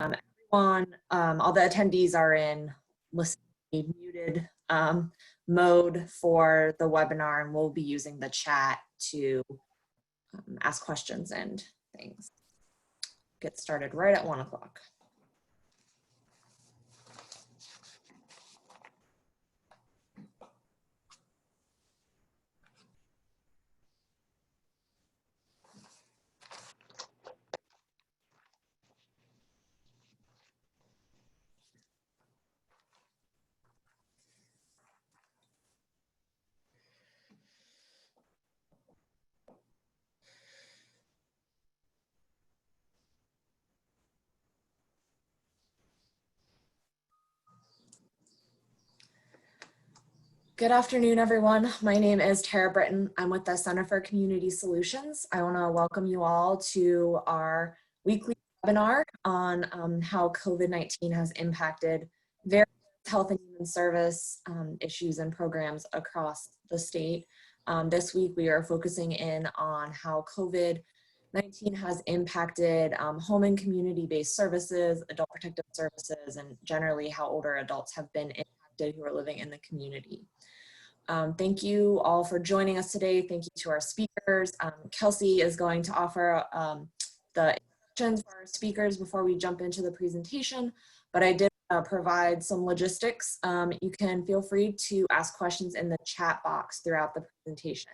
Everyone, all the attendees are in muted mode for the webinar, and we'll be using the chat to ask questions and things. Get started right at 1 o'clock. Good afternoon, everyone. My name is Tara Britton. I'm with the Center for Community Solutions. I want to welcome you all to our weekly webinar on how COVID-19 has impacted various health and human service issues and programs across the state. This week, we are focusing in on how COVID-19 has impacted home and community-based services, adult protective services, and generally how older adults have been impacted who are living in the community. Thank you all for joining us today. Thank you to our speakers. Kelsey is going to offer the introductions for our speakers before we jump into the presentation, but I did provide some logistics. You can feel free to ask questions in the chat box throughout the presentation.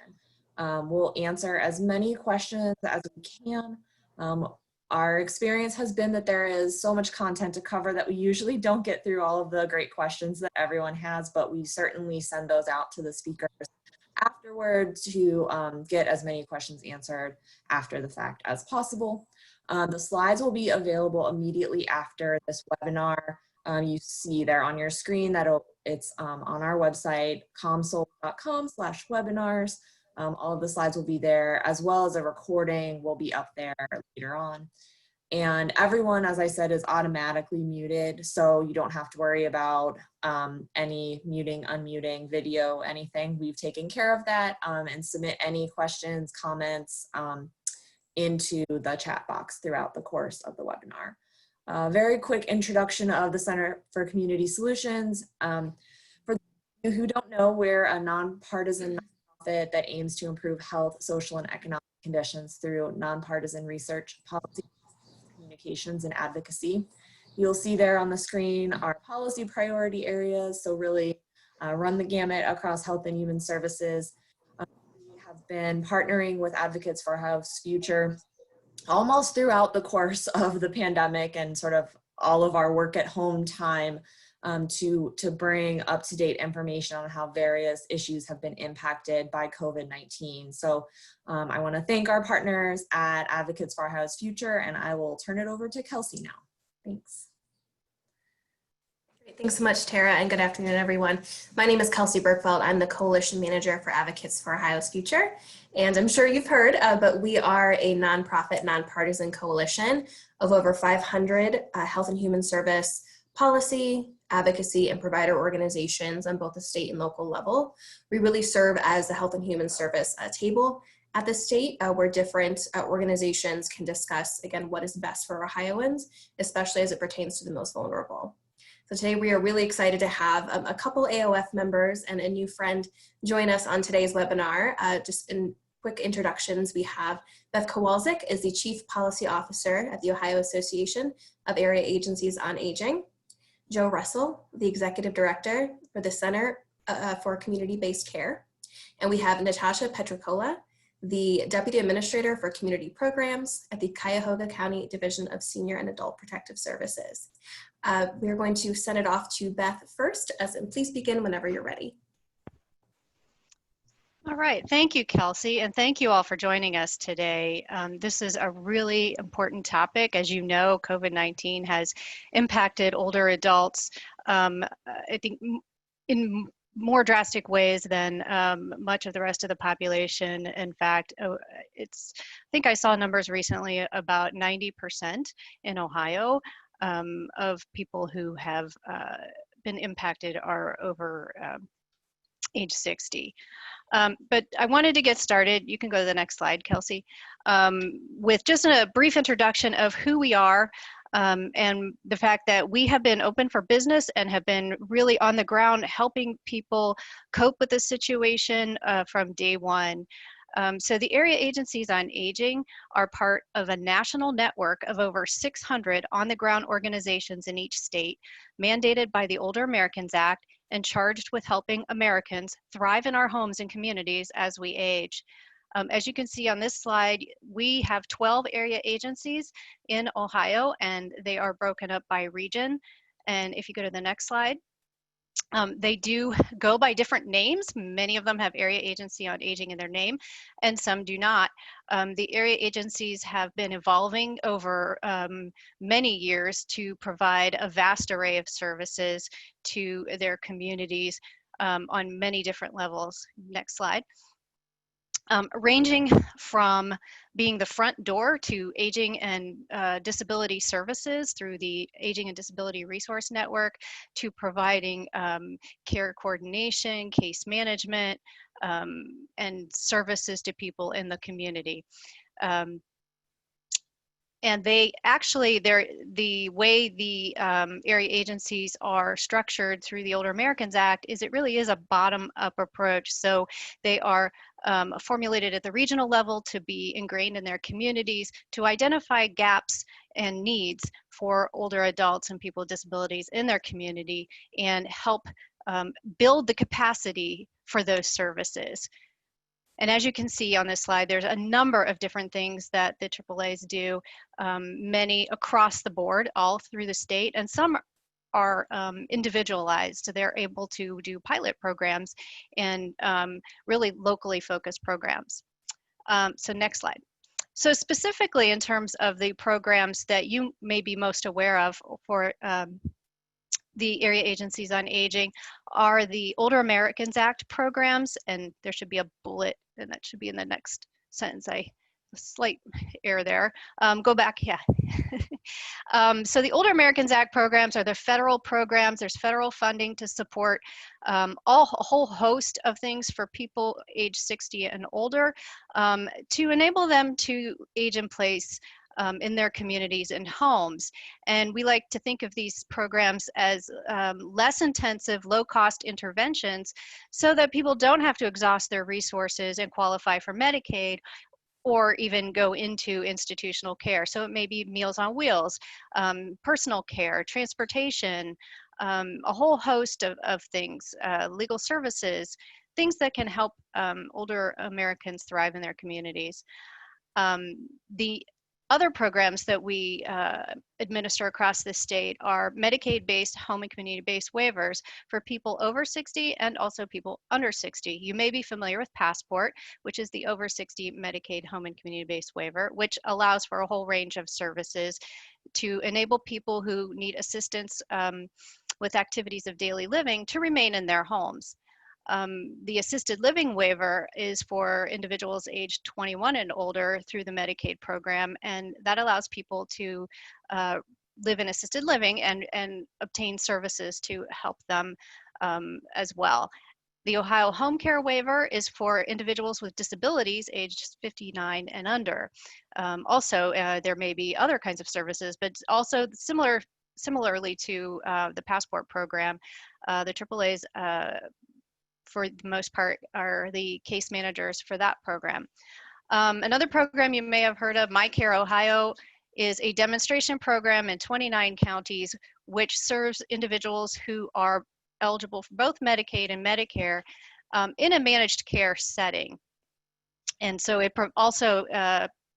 We'll answer as many questions as we can. Our experience has been that there is so much content to cover that we usually don't get through all of the great questions that everyone has, but we certainly send those out to the speakers afterward to get as many questions answered after the fact as possible. The slides will be available immediately after this webinar. You see there on your screen that it's on our website, comsol.com/webinars. All of the slides will be there, as well as a recording will be up there later on. And everyone, as I said, is automatically muted, so you don't have to worry about any muting, unmuting, video, anything. We've taken care of that, and submit any questions, comments into the chat box throughout the course of the webinar. Very quick introduction of the Center for Community Solutions. For you who don't know, we're a nonpartisan that aims to improve health, social, and economic conditions through nonpartisan research, policy, communications, and advocacy. You'll see there on the screen our policy priority areas, so really run the gamut across health and human services. We have been partnering with Advocates for a House Future almost throughout the course of the pandemic and sort of all of our work at home time to bring up-to-date information on how various issues have been impacted by COVID-19. So I want to thank our partners at Advocates for a House Future, and I will turn it over to Kelsey now. Thanks. Great. Thanks so much, Tara, and good afternoon, everyone. My name is Kelsey Berkfeld. I'm the Coalition Manager for Advocates for Ohio's Future, and I'm sure you've heard, but we are a nonprofit, nonpartisan coalition of over 500 health and human service policy, advocacy, and provider organizations on both the state and local level. We really serve as the health and human service table at the state, where different organizations can discuss, again, what is best for Ohioans, especially as it pertains to the most vulnerable. So today we are really excited to have a couple AOF members and a new friend join us on today's webinar. Just in quick introductions, we have Beth Kowalczyk is the Chief Policy Officer at the Ohio Association of Area Agencies on Aging. Joe Russell, the Executive Director for the Center for Community-Based Care. And we have Natasha Petricola, the Deputy Administrator for Community Programs at the Cuyahoga County Division of Senior and Adult Protective Services. We're going to send it off to Beth first, and please begin whenever you're ready. All right, thank you, Kelsey, and thank you all for joining us today. This is a really important topic. As you know, COVID-19 has impacted older adults, I think, in more drastic ways than much of the rest of the population. In fact, I think I saw numbers recently about 90% in Ohio of people who have been impacted are over age 60. But I wanted to get started. You can go to the next slide, Kelsey, with just a brief introduction of who we are. and the fact that we have been open for business and have been really on the ground helping people cope with the situation from day one. So the area agencies on aging are part of a national network of over 600 on-the-ground organizations in each state, mandated by the Older Americans Act and charged with helping Americans thrive in our homes and communities as we age. As you can see on this slide, we have 12 area agencies in Ohio, and they are broken up by region. And if you go to the next slide, they do go by different names. Many of them have Area Agency on Aging in their name, and some do not. The area agencies have been evolving over many years to provide a vast array of services to their communities on many different levels. Next slide. Ranging from being the front door to aging and disability services through the Aging and Disability Resource Network, to providing care coordination, case management, and services to people in the community. And they actually, the way the area agencies are structured through the Older Americans Act is it really is a bottom-up approach. So they are formulated at the regional level to be ingrained in their communities, to identify gaps and needs for older adults and people with disabilities in their community, and help build the capacity for those services. And as you can see on this slide, there's a number of different things that the AAAs do, many across the board, all through the state, and some are individualized. So they're able to do pilot programs and really locally focused programs. So next slide. So specifically in terms of the programs that you may be most aware of for the area agencies on aging are the Older Americans Act programs, and there should be a bullet, and that should be in the next sentence. A slight error there. Go back, yeah. So the Older Americans Act programs are the federal programs. There's federal funding to support a whole host of things for people age 60 and older to enable them to age in place in their communities and homes. And we like to think of these programs as less intensive, low-cost interventions so that people don't have to exhaust their resources and qualify for Medicaid or even go into institutional care. So it may be Meals on Wheels, personal care, transportation, a whole host of things, legal services, things that can help older Americans thrive in their communities. The other programs that we administer across the state are Medicaid-based home and community-based waivers for people over 60 and also people under 60. You may be familiar with Passport, which is the over 60 Medicaid home and community-based waiver, which allows for a whole range of services to enable people who need assistance with activities of daily living to remain in their homes. The assisted living waiver is for individuals aged 21 and older through the Medicaid program, and that allows people to live in assisted living and obtain services to help them as well. The Ohio Home Care Waiver is for individuals with disabilities aged 59 and under. Also, there may be other kinds of services, but also similarly to the Passport program, the AAAs for the most part are the case managers for that program. Another program you may have heard of, My Care Ohio, is a demonstration program in 29 counties which serves individuals who are eligible for both Medicaid and Medicare in a managed care setting. And so it also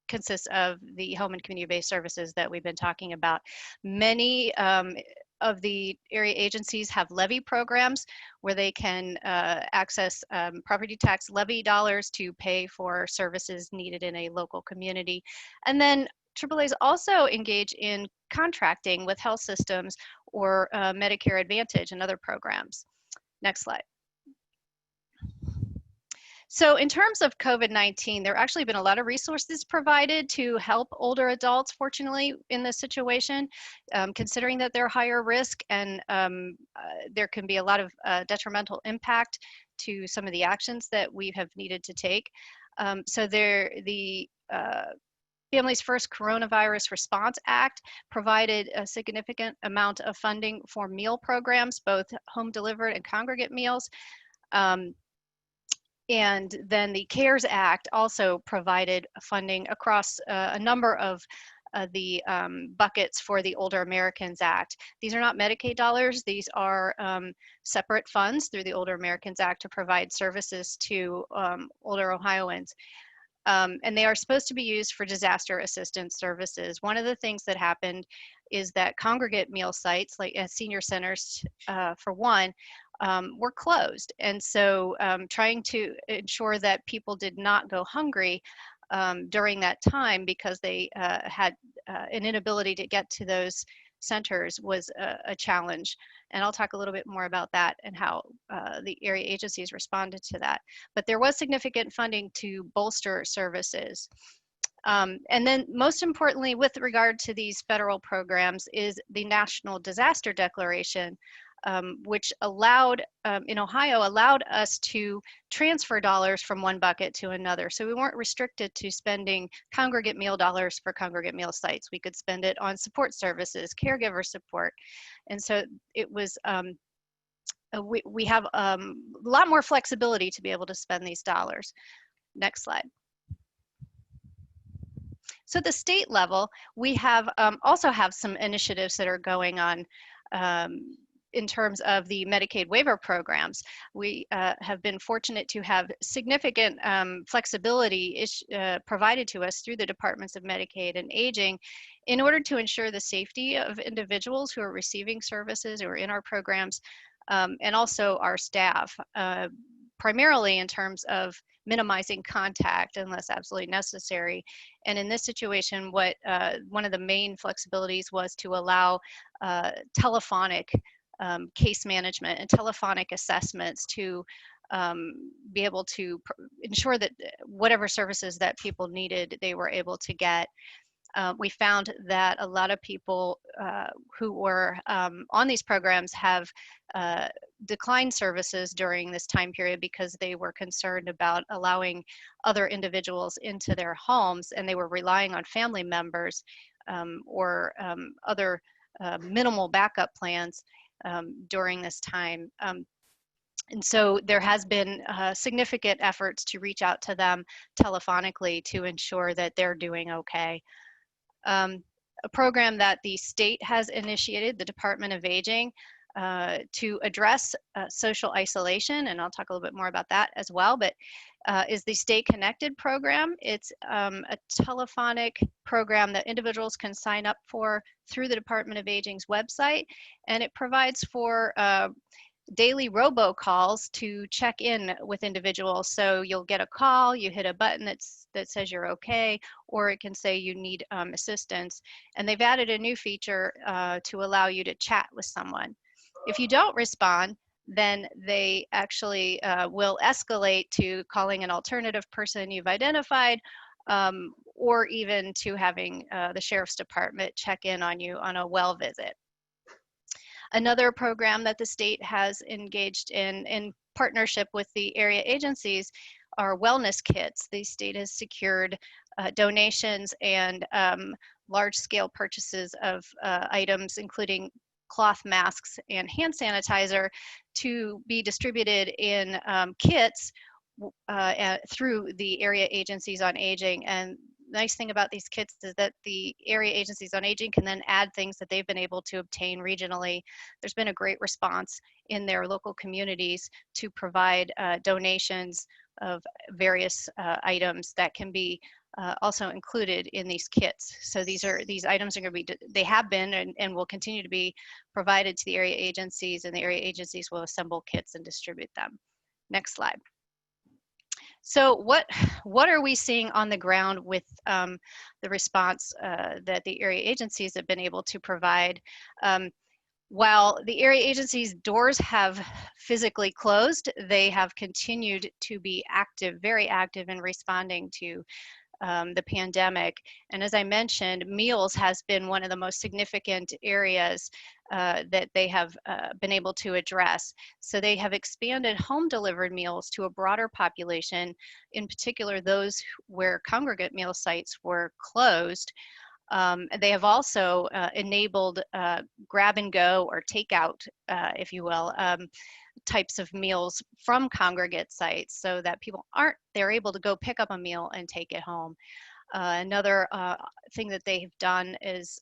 consists of the home and community-based services that we've been talking about. Many of the area agencies have levy programs where they can access property tax levy dollars to pay for services needed in a local community. And then AAAs also engage in contracting with health systems or Medicare Advantage and other programs. Next slide. So in terms of COVID-19, there have actually been a lot of resources provided to help older adults, fortunately, in this situation, considering that they're higher risk and there can be a lot of detrimental impact to some of the actions that we have needed to take. So the Families First Coronavirus Response Act provided a significant amount of funding for meal programs, both home delivered and congregate meals. And then the CARES Act also provided funding across a number of the buckets for the Older Americans Act. These are not Medicaid dollars. These are separate funds through the Older Americans Act to provide services to older Ohioans. And they are supposed to be used for disaster assistance services. One of the things that happened is that congregate meal sites, like senior centers for one, were closed. And so trying to ensure that people did not go hungry during that time because they had an inability to get to those centers was a challenge. And I'll talk a little bit more about that and how the area agencies responded to that. But there was significant funding to bolster services. And then most importantly, with regard to these federal programs, is the National Disaster Declaration, which allowed, in Ohio, allowed us to transfer dollars from one bucket to another. So we weren't restricted to spending congregate meal dollars for congregate meal sites. We could spend it on support services, caregiver support. And so it was, we have a lot more flexibility to be able to spend these dollars. Next slide. So at the state level, we have also have some initiatives that are going on in terms of the Medicaid waiver programs. We have been fortunate to have significant flexibility provided to us through the Departments of Medicaid and Aging in order to ensure the safety of individuals who are receiving services or in our programs, and also our staff, primarily in terms of minimizing contact unless absolutely necessary. And in this situation, what one of the main flexibilities was to allow telephonic case management and telephonic assessments to be able to ensure that whatever services that people needed, they were able to get. We found that a lot of people who were on these programs have declined services during this time period because they were concerned about allowing other individuals into their homes, and they were relying on family members or other minimal backup plans during this time. And so there has been significant efforts to reach out to them telephonically to ensure that they're doing okay. A program that the state has initiated, the Department of Aging, to address social isolation, and I'll talk a little bit more about that as well, but is the Stay Connected program. It's a telephonic program that individuals can sign up for through the Department of Aging's website, and it provides for daily robocalls to check in with individuals. So you'll get a call, you hit a button that says you're okay, or it can say you need assistance. And they've added a new feature to allow you to chat with someone. If you don't respond, then they actually will escalate to calling an alternative person you've identified, or even to having the Sheriff's Department check in on you on a well visit. Another program that the state has engaged in partnership with the area agencies are wellness kits. The state has secured donations and large-scale purchases of items, including cloth masks and hand sanitizer, to be distributed in kits through the area agencies on aging. And nice thing about these kits is that the area agencies on aging can then add things that they've been able to obtain regionally. There's been a great response in their local communities to provide donations of various items that can be also included in these kits. So these items are going to be, they have been and will continue to be provided to the area agencies, and the area agencies will assemble kits and distribute them. Next slide. So what are we seeing on the ground with the response that the area agencies have been able to provide? While the area agencies' doors have physically closed, they have continued to be active, very active in responding to the pandemic. And as I mentioned, meals has been one of the most significant areas that they have been able to address. So they have expanded home delivered meals to a broader population, in particular those where congregate meal sites were closed. They have also enabled grab and go or takeout, if you will, types of meals from congregate sites so that people they're able to go pick up a meal and take it home. Another thing that they have done is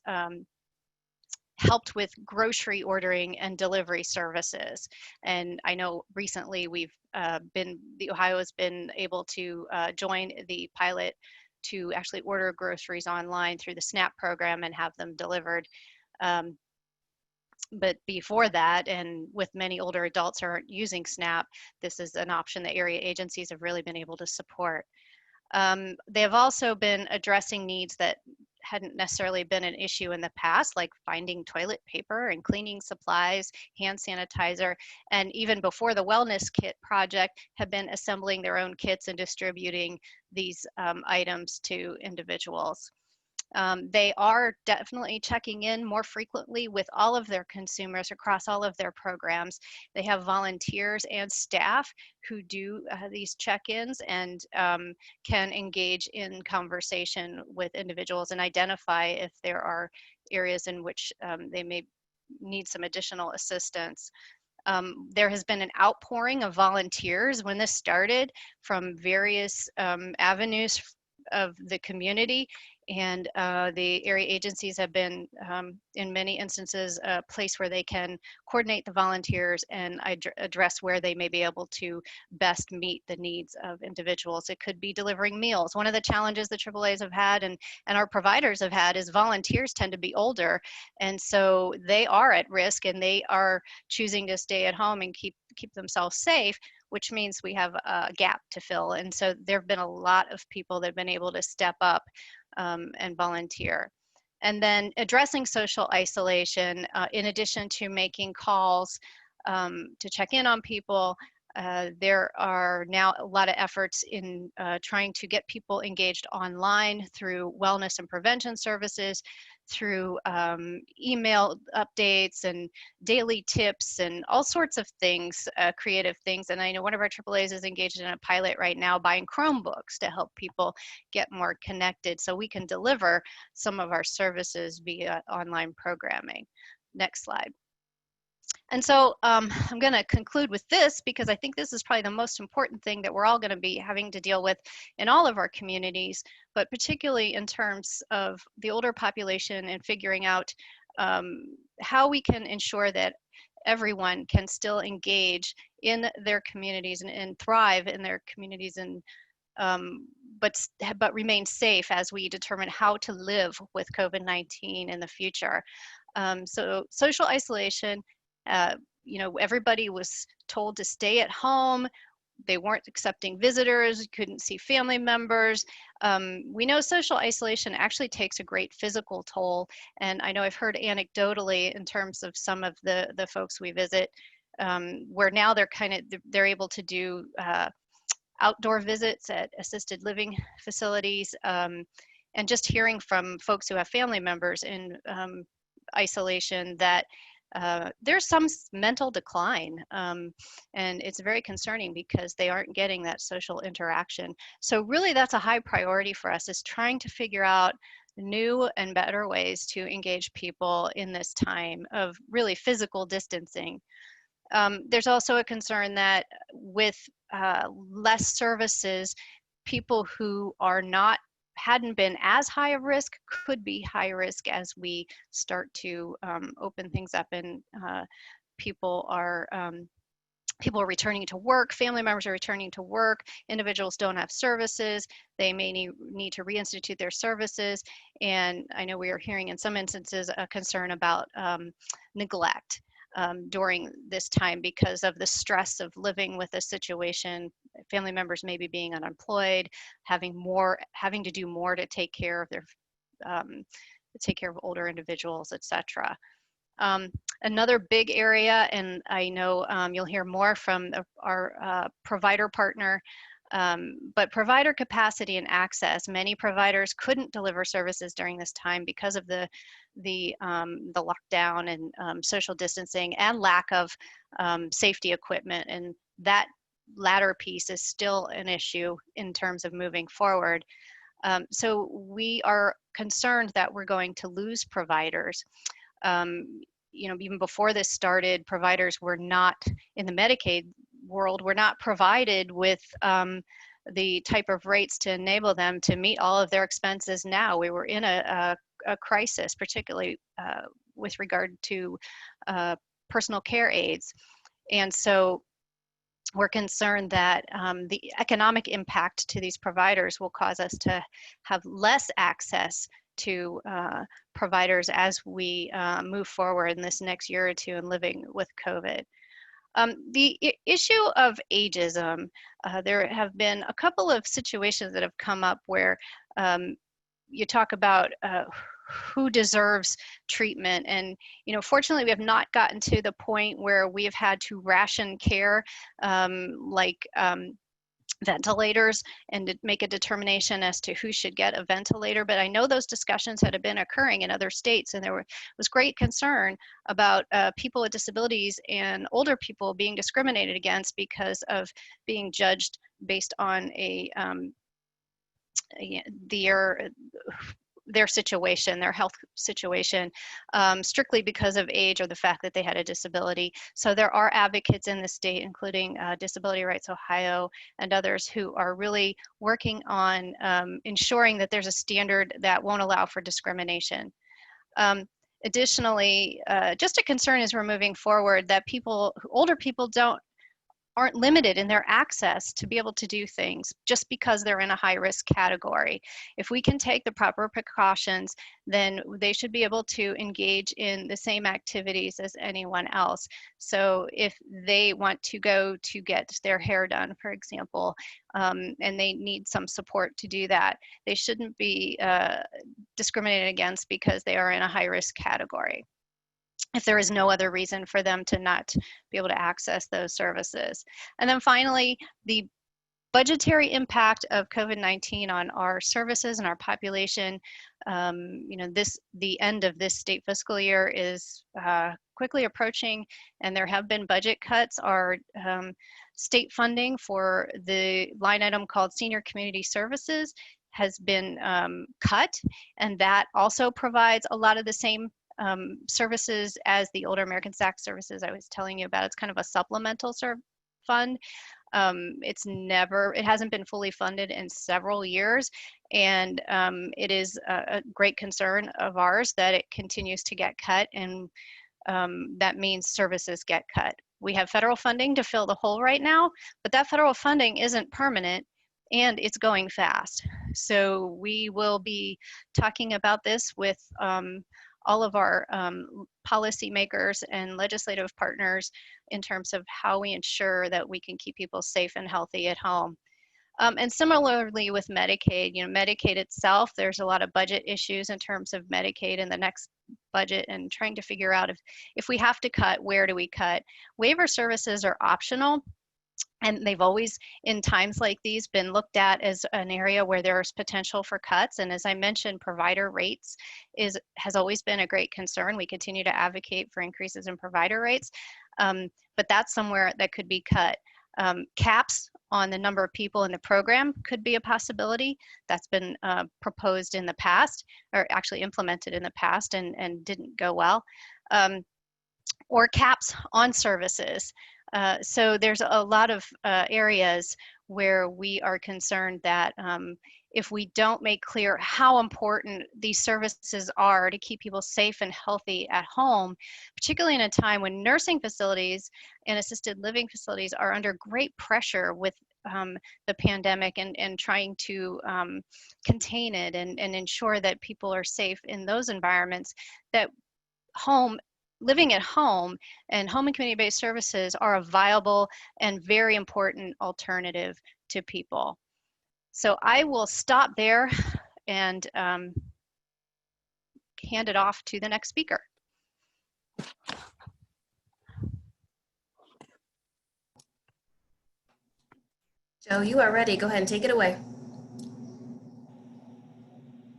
helped with grocery ordering and delivery services. And I know recently Ohio has been able to join the pilot to actually order groceries online through the SNAP program and have them delivered. But before that, and with many older adults who aren't using SNAP, this is an option that area agencies have really been able to support. They have also been addressing needs that hadn't necessarily been an issue in the past, like finding toilet paper and cleaning supplies, hand sanitizer, and even before the Wellness Kit project, have been assembling their own kits and distributing these items to individuals. They are definitely checking in more frequently with all of their consumers across all of their programs. They have volunteers and staff who do these check-ins and can engage in conversation with individuals and identify if there are areas in which they may need some additional assistance. There has been an outpouring of volunteers when this started from various avenues of the community, and the area agencies have been, in many instances, a place where they can coordinate the volunteers and address where they may be able to best meet the needs of individuals. It could be delivering meals. One of the challenges the AAAs have had and our providers have had is volunteers tend to be older, and so they are at risk and they are choosing to stay at home and keep themselves safe, which means we have a gap to fill. And so there have been a lot of people that have been able to step up and volunteer. And then addressing social isolation, in addition to making calls to check in on people, there are now a lot of efforts in trying to get people engaged online through wellness and prevention services, through email updates and daily tips and all sorts of things, creative things. And I know one of our AAAs is engaged in a pilot right now buying Chromebooks to help people get more connected so we can deliver some of our services via online programming. Next slide. And so I'm going to conclude with this because I think this is probably the most important thing that we're all going to be having to deal with in all of our communities, but particularly in terms of the older population and figuring out how we can ensure that everyone can still engage in their communities and thrive in their communities, and but remain safe as we determine how to live with COVID-19 in the future. So social isolation, you know, everybody was told to stay at home. They weren't accepting visitors, couldn't see family members. We know social isolation actually takes a great physical toll. And I know I've heard anecdotally in terms of some of the folks we visit, where now they're able to do outdoor visits at assisted living facilities, and just hearing from folks who have family members in isolation that there's some mental decline, and it's very concerning because they aren't getting that social interaction. So really that's a high priority for us, is trying to figure out new and better ways to engage people in this time of really physical distancing. There's also a concern that with less services, people who hadn't been as high a risk could be high risk as we start to open things up, and people are returning to work, family members are returning to work, individuals don't have services, they may need to reinstitute their services, and I know we are hearing in some instances a concern about neglect during this time because of the stress of living with a situation. Family members maybe being unemployed, having to do more to take care of older individuals, etc. Another big area, and I know you'll hear more from our provider partner But provider capacity and access, many providers couldn't deliver services during this time because of the lockdown and social distancing and lack of safety equipment. And that latter piece is still an issue in terms of moving forward. So we are concerned that we're going to lose providers. Even before this started, providers were not, in the Medicaid world, were not provided with the type of rates to enable them to meet all of their expenses now. We were in a crisis, particularly with regard to personal care aides. And so we're concerned that the economic impact to these providers will cause us to have less access to providers as we move forward in this next year or two in living with COVID. The issue of ageism, there have been a couple of situations that have come up where you talk about who deserves treatment. And, fortunately, we have not gotten to the point where we have had to ration care like ventilators and to make a determination as to who should get a ventilator. But I know those discussions had been occurring in other states, and there was great concern about people with disabilities and older people being discriminated against because of being judged based on their situation, their health situation, strictly because of age or the fact that they had a disability. So there are advocates in the state, including Disability Rights Ohio and others, who are really working on ensuring that there's a standard that won't allow for discrimination. Additionally, just a concern as we're moving forward that older people aren't limited in their access to be able to do things just because they're in a high-risk category. If we can take the proper precautions, then they should be able to engage in the same activities as anyone else. So if they want to go to get their hair done, for example, and they need some support to do that, they shouldn't be discriminated against because they are in a high-risk category, if there is no other reason for them to not be able to access those services. And then finally, the budgetary impact of COVID-19 on our services and our population. The end of this state fiscal year is quickly approaching, and there have been budget cuts. Our state funding for the line item called Senior Community Services has been cut, and that also provides a lot of the same services as the Older Americans Act services I was telling you about. It's kind of a supplemental fund. It hasn't been fully funded in several years, and it is a great concern of ours that it continues to get cut, and that means services get cut. We have federal funding to fill the hole right now, but that federal funding isn't permanent, and it's going fast. So we will be talking about this with all of our policymakers and legislative partners in terms of how we ensure that we can keep people safe and healthy at home. And similarly with Medicaid, Medicaid itself, there's a lot of budget issues in terms of Medicaid in the next budget, and trying to figure out if we have to cut, where do we cut? Waiver services are optional, and they've always, in times like these, been looked at as an area where there's potential for cuts. And as I mentioned, provider rates has always been a great concern. We continue to advocate for increases in provider rates, but that's somewhere that could be cut. Caps on the number of people in the program could be a possibility. That's been proposed in the past, or actually implemented in the past, and didn't go well. Or caps on services. So there's a lot of areas where we are concerned that if we don't make clear how important these services are to keep people safe and healthy at home, particularly in a time when nursing facilities and assisted living facilities are under great pressure with the pandemic and trying to contain it and ensure that people are safe in those environments, that living at home and home and community-based services are a viable and very important alternative to people. So I will stop there and hand it off to the next speaker. Joe, you are ready. Go ahead and take it away.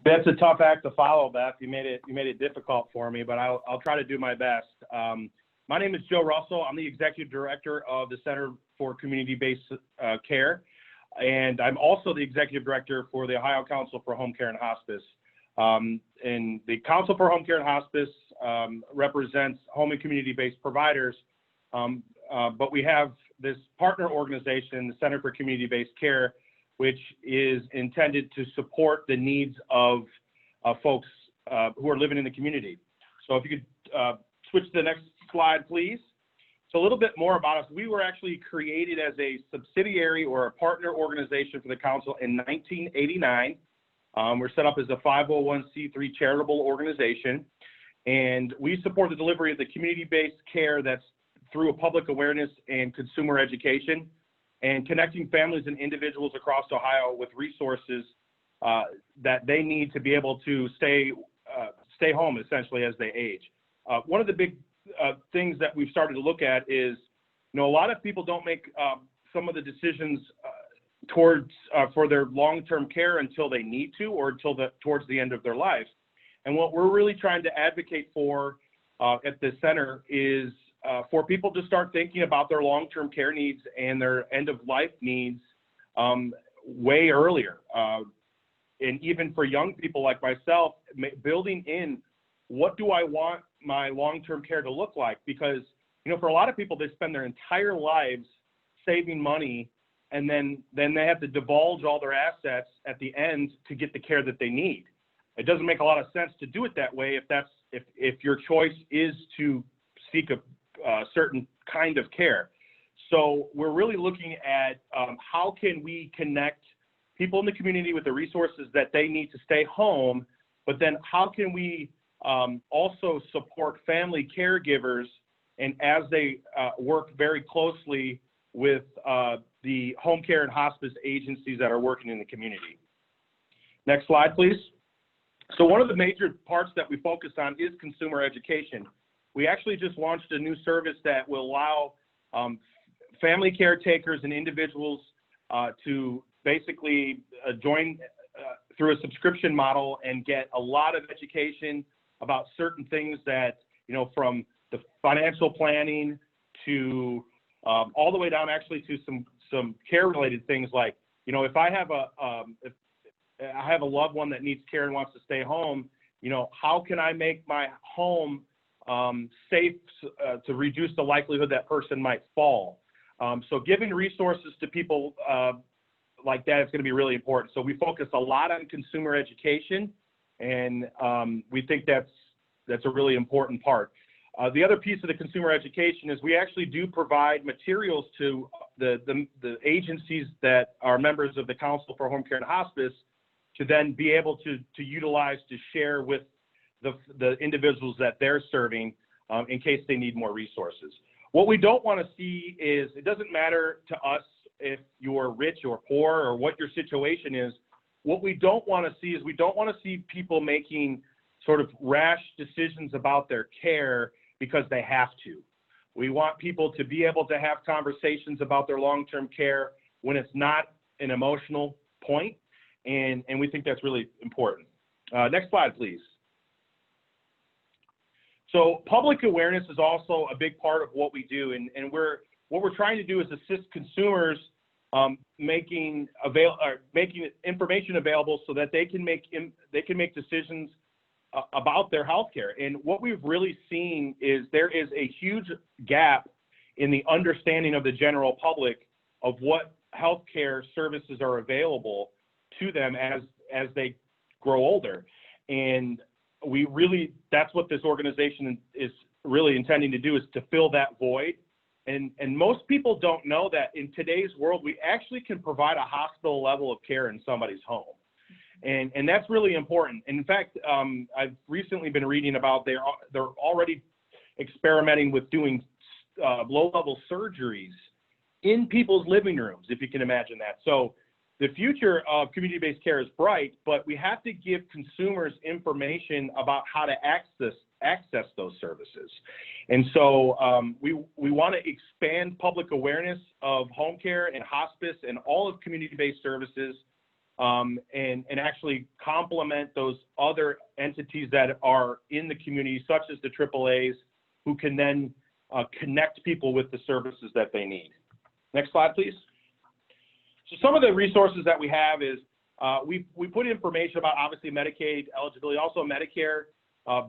That's a tough act to follow, Beth. You made it difficult for me, but I'll try to do my best. My name is Joe Russell. I'm the executive director of the Center for Community-Based Care, and I'm also the executive director for the Ohio Council for Home Care and Hospice. And the Council for Home Care and Hospice represents home and community-based providers, but we have this partner organization, the Center for Community-Based Care, which is intended to support the needs of folks who are living in the community. So if you could switch to the next slide, please. So a little bit more about us. We were actually created as a subsidiary or a partner organization for the council in 1989. We're set up as a 501c3 charitable organization, and we support the delivery of the community-based care that's through a public awareness and consumer education, and connecting families and individuals across Ohio with resources that they need to be able to stay home essentially as they age. One of the big things that we've started to look at is, a lot of people don't make some of the decisions towards for their long-term care until they need to, or towards the end of their life. And what we're really trying to advocate for at the center is for people to start thinking about their long-term care needs and their end-of-life needs way earlier. And even for young people like myself, building in, what do I want my long-term care to look like? Because, for a lot of people, they spend their entire lives saving money, and then they have to divulge all their assets at the end to get the care that they need. It doesn't make a lot of sense to do it that way if your choice is to seek a certain kind of care. So we're really looking at how can we connect people in the community with the resources that they need to stay home, but then how can we also support family caregivers, and as they work very closely with the home care and hospice agencies that are working in the community. Next slide, please. So one of the major parts that we focus on is consumer education. We actually just launched a new service that will allow family caretakers and individuals to basically join through a subscription model and get a lot of education about certain things that, from the financial planning to all the way down actually to some care related things like, if I have if I have a loved one that needs care and wants to stay home, how can I make my home safe to reduce the likelihood that person might fall? So giving resources to people like that is going to be really important. So we focus a lot on consumer education, and we think that's a really important part. The other piece of the consumer education is we actually do provide materials to the agencies that are members of the Council for Home Care and Hospice to then be able to utilize to share with the individuals that they're serving in case they need more resources. What we don't want to see is, it doesn't matter to us if you're rich or poor or what your situation is. What we don't want to see is, we don't want to see people making sort of rash decisions about their care because they have to. We want people to be able to have conversations about their long-term care when it's not an emotional point, and we think that's really important. Next slide, please. So public awareness is also a big part of what we do, and what we're trying to do is assist consumers making information available so that they can make decisions about their healthcare. And what we've really seen is there is a huge gap in the understanding of the general public of what healthcare services are available to them as they grow older. And that's what this organization is really intending to do, is to fill that void. And most people don't know that in today's world, we actually can provide a hospital level of care in somebody's home. And that's really important. And in fact, I've recently been reading about they're already experimenting with doing low-level surgeries in people's living rooms, if you can imagine that. So the future of community-based care is bright, but we have to give consumers information about how to access access those services. And so we want to expand public awareness of home care and hospice and all of community-based services, and actually complement those other entities that are in the community, such as the AAAs, who can then connect people with the services that they need. Next slide, please. So some of the resources that we have is we put information about obviously Medicaid eligibility, also Medicare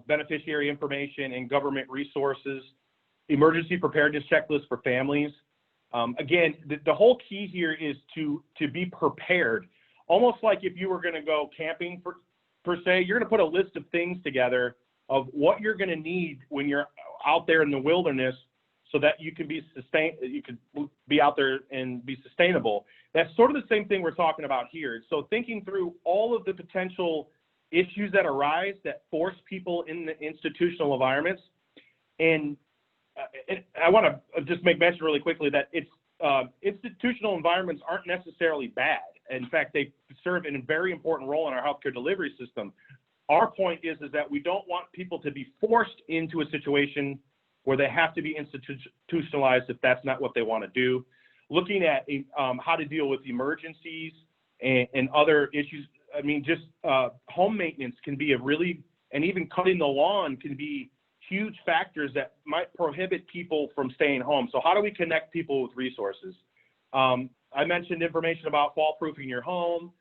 beneficiary information and government resources, emergency preparedness checklist for families. Again, the whole key here is to be prepared. Almost like if you were going to go camping per se, you're going to put a list of things together of what you're going to need when you're out there in the wilderness, so that you can be out there and be sustainable. That's sort of the same thing we're talking about here. So thinking through all of the potential issues that arise that force people in the institutional environments. And I want to just make mention really quickly that institutional environments aren't necessarily bad. In fact, they serve a very important role in our healthcare delivery system. Our point is that we don't want people to be forced into a situation where they have to be institutionalized if that's not what they want to do. Looking at how to deal with emergencies and other issues. I mean, just home maintenance can be and even cutting the lawn can be huge factors that might prohibit people from staying home. So how do we connect people with resources? I mentioned information about fall-proofing your home.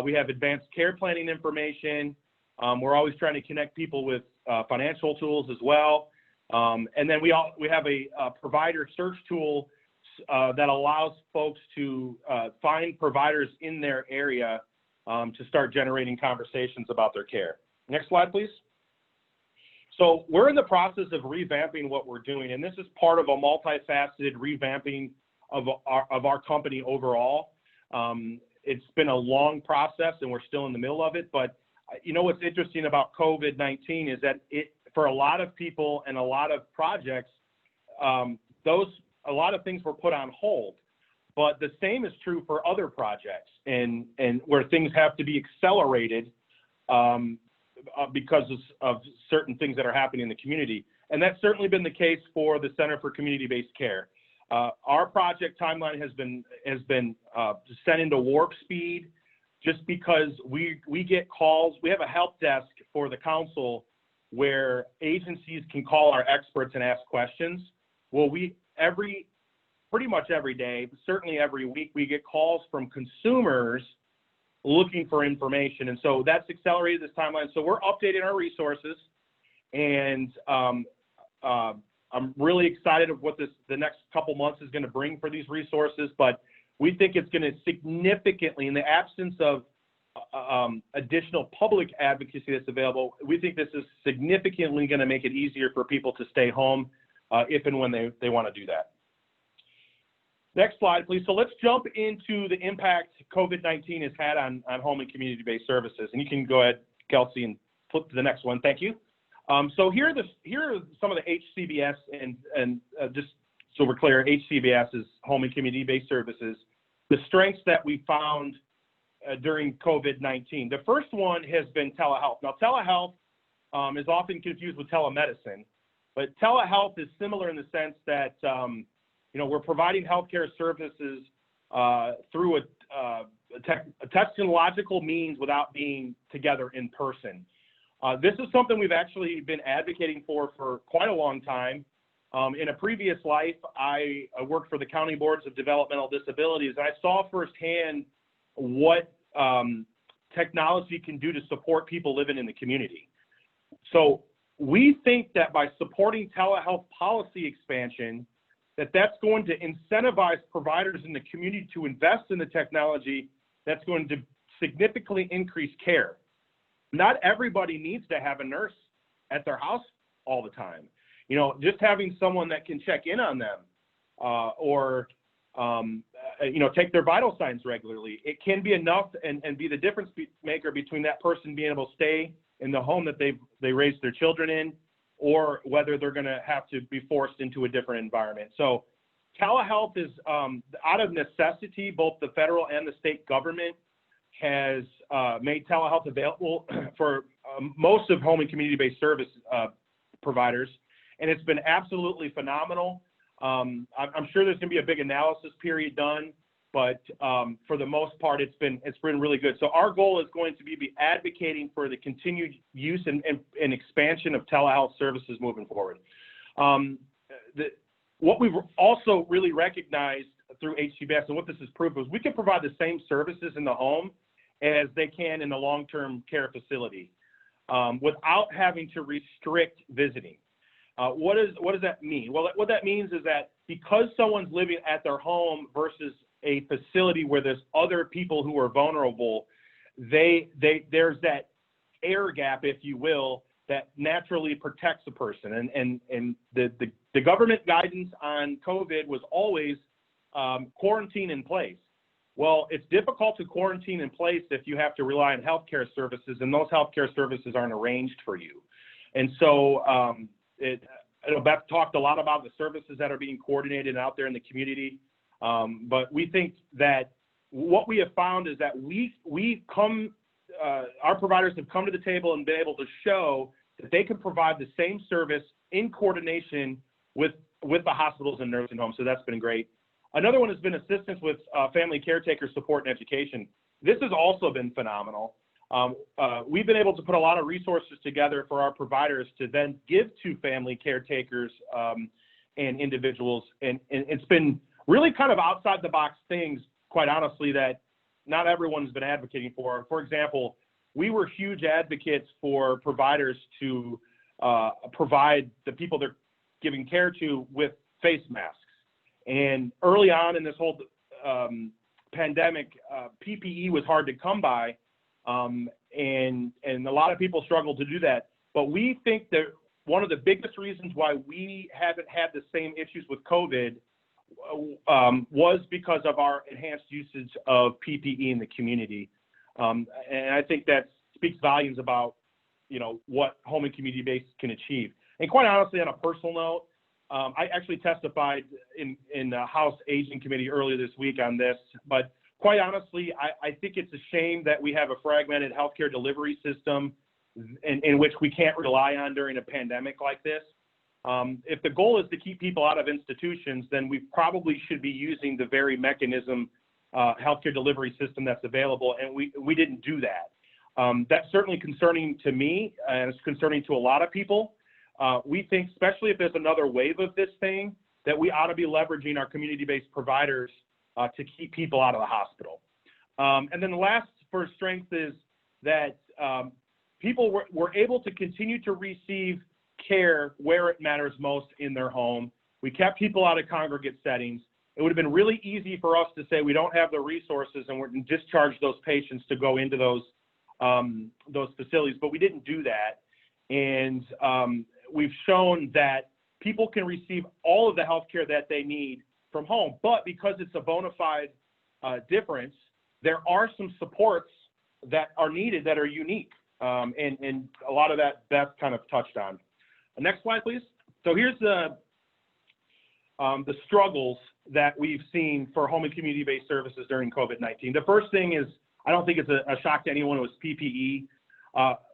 We have advanced care planning information. We're always trying to connect people with financial tools as well. And then we have a provider search tool that allows folks to find providers in their area to start generating conversations about their care. Next slide, please. So we're in the process of revamping what we're doing, and this is part of a multifaceted revamping of our company overall. It's been a long process, and we're still in the middle of it. But you know what's interesting about COVID-19 is that for a lot of people and a lot of projects, a lot of things were put on hold. But the same is true for other projects, and where things have to be accelerated because of certain things that are happening in the community. And that's certainly been the case for the Center for Community-Based Care. Our project timeline has been sent into warp speed just because we get calls. We have a help desk for the council where agencies can call our experts and ask questions. Well, pretty much every day, certainly every week, we get calls from consumers looking for information. And so that's accelerated this timeline. So we're updating our resources, and I'm really excited of what the next couple months is going to bring for these resources, but we think it's going to significantly, in the absence of additional public advocacy that's available, we think this is significantly going to make it easier for people to stay home if and when they want to do that. Next slide, please. So let's jump into the impact COVID-19 has had on home and community-based services. And you can go ahead, Kelsey, and flip to the next one. Thank you. So here are some of the HCBS, and just so we're clear, HCBS is home and community-based services, the strengths that we found during COVID-19. The first one has been telehealth. Now, telehealth is often confused with telemedicine, but telehealth is similar in the sense that we're providing healthcare services through a technological means without being together in person. This is something we've actually been advocating for quite a long time. In a previous life, I worked for the County Boards of Developmental Disabilities, and I saw firsthand what technology can do to support people living in the community. So we think that by supporting telehealth policy expansion, that's going to incentivize providers in the community to invest in the technology that's going to significantly increase care. Not everybody needs to have a nurse at their house all the time. Just having someone that can check in on them or take their vital signs regularly, it can be enough and be the difference maker between that person being able to stay in the home that they raised their children in, or whether they're going to have to be forced into a different environment. So telehealth is out of necessity. Both the federal and the state government has made telehealth available for most of home and community-based service providers, and it's been absolutely phenomenal. I'm sure there's going to be a big analysis period done, but for the most part, it's been really good. So our goal is going to be advocating for the continued use and expansion of telehealth services moving forward. What we've also really recognized through HCBS and what this has proved is we can provide the same services in the home as they can in the long-term care facility without having to restrict visiting. What does that mean? Well, what that means is that because someone's living at their home versus a facility where there's other people who are vulnerable, there's that air gap, if you will, that naturally protects a person. And the government guidance on COVID was always quarantine in place. Well, it's difficult to quarantine in place if you have to rely on healthcare services, and those healthcare services aren't arranged for you. And so Beth talked a lot about the services that are being coordinated out there in the community. But we think that what we have found is that our providers have come to the table and been able to show that they can provide the same service in coordination with the hospitals and nursing homes. So that's been great. Another one has been assistance with family caretaker support and education. This has also been phenomenal. We've been able to put a lot of resources together for our providers to then give to family caretakers and individuals. And it's been really kind of outside the box things, quite honestly, that not everyone's been advocating for. For example, we were huge advocates for providers to provide the people they're giving care to with face masks. And early on in this whole pandemic, PPE was hard to come by, and a lot of people struggled to do that. But we think that one of the biggest reasons why we haven't had the same issues with COVID was because of our enhanced usage of PPE in the community. And I think that speaks volumes about, what home and community-based can achieve. And quite honestly, on a personal note, I actually testified in the House Aging Committee earlier this week on this, but quite honestly, I think it's a shame that we have a fragmented healthcare delivery system in which we can't rely on during a pandemic like this. If the goal is to keep people out of institutions, then we probably should be using the very mechanism, healthcare delivery system that's available, and we didn't do that. That's certainly concerning to me, and it's concerning to a lot of people. We think, especially if there's another wave of this thing, that we ought to be leveraging our community-based providers to keep people out of the hospital. And then the last for strength is that people were able to continue to receive care where it matters most in their home. We kept people out of congregate settings. It would have been really easy for us to say we don't have the resources and we're going to discharge those patients to go into those facilities, but we didn't do that. And we've shown that people can receive all of the health care that they need from home, but because it's a bona fide difference, there are some supports that are needed that are unique. And a lot of that Beth kind of touched on. Next slide, please. So here's the struggles that we've seen for home and community-based services during COVID-19. The first thing is, I don't think it's a shock to anyone, it was PPE.